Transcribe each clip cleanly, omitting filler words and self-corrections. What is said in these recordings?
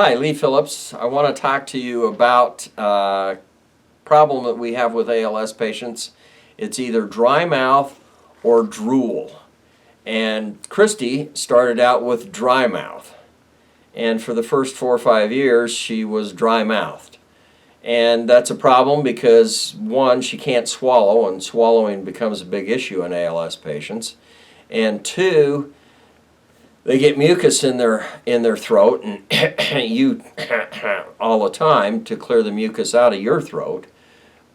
Hi, Lee Phillips. I want to talk to you about a problem that we have with ALS patients. It's either dry mouth or drool. And Christy started out with dry mouth. And for the first 4 or 5 years, she was dry mouthed. And that's a problem because, one, she can't swallow, and swallowing becomes a big issue in ALS patients. And two, they get mucus in their throat, and you all the time to clear the mucus out of your throat,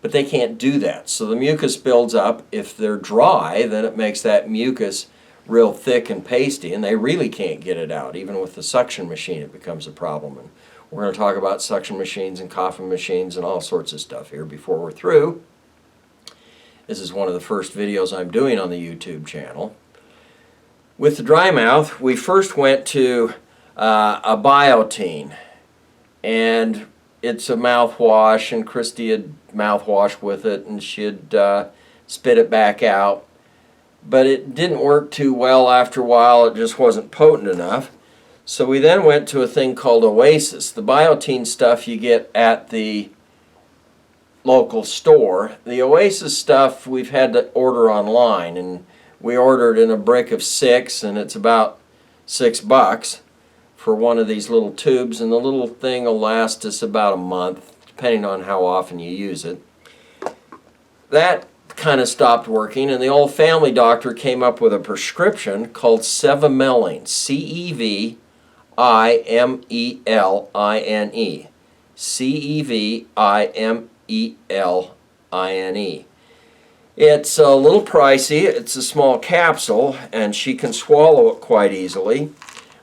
but they can't do that. So the mucus builds up. If they're dry, then it makes that mucus real thick and pasty, and they really can't get it out. Even with the suction machine, it becomes a problem. And we're going to talk about suction machines and coughing machines and all sorts of stuff here before we're through. This is one of the first videos I'm doing on the YouTube channel. With the dry mouth, we first went to a Biotine, and it's a mouthwash, and Christy had mouthwash with it, and she'd spit it back out. But it didn't work too well after a while. It just wasn't potent enough. So we then went to a thing called Oasis. The Biotine stuff you get at the local store. The Oasis stuff we've had to order online, and we ordered in a brick of 6, and it's about $6 for one of these little tubes, and the little thing will last us about a month, depending on how often you use it. That kind of stopped working, and the old family doctor came up with a prescription called Cevimeline, Cevimeline, Cevimeline. It's a little pricey. It's a small capsule, and she can swallow it quite easily,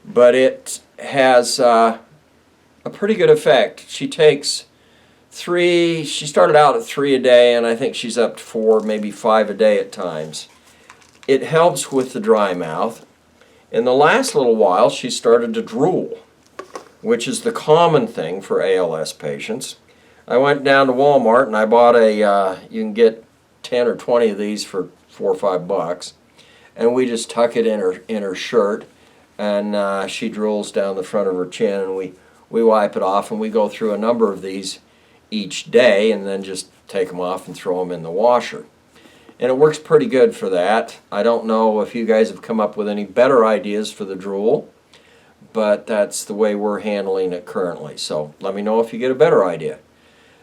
but it has a pretty good effect. She takes 3, she started out at 3 a day, and I think she's up to 4, maybe 5 a day at times. It helps with the dry mouth. In the last little while, she started to drool, which is the common thing for ALS patients. I went down to Walmart and I bought you can get 10 or 20 of these for $4 or $5, and we just tuck it in her shirt, and she drools down the front of her chin, and we wipe it off, and we go through a number of these each day, and then just take them off and throw them in the washer. And it works pretty good for that. I don't know if you guys have come up with any better ideas for the drool, but that's the way we're handling it currently. So let me know if you get a better idea.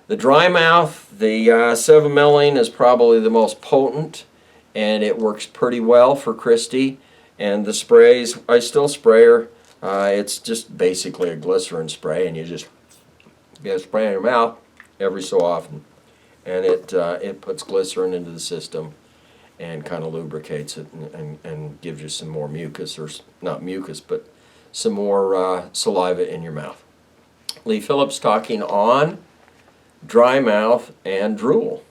The dry mouth, the Cevimeline is probably the most potent, and it works pretty well for Christy. And the sprays, I still spray her. It's just basically a glycerin spray, and you just get a spray in your mouth every so often, and it puts glycerin into the system and kind of lubricates it and gives you some more mucus, or not mucus, but some more saliva in your mouth. Lee Phillips talking on dry mouth and drool.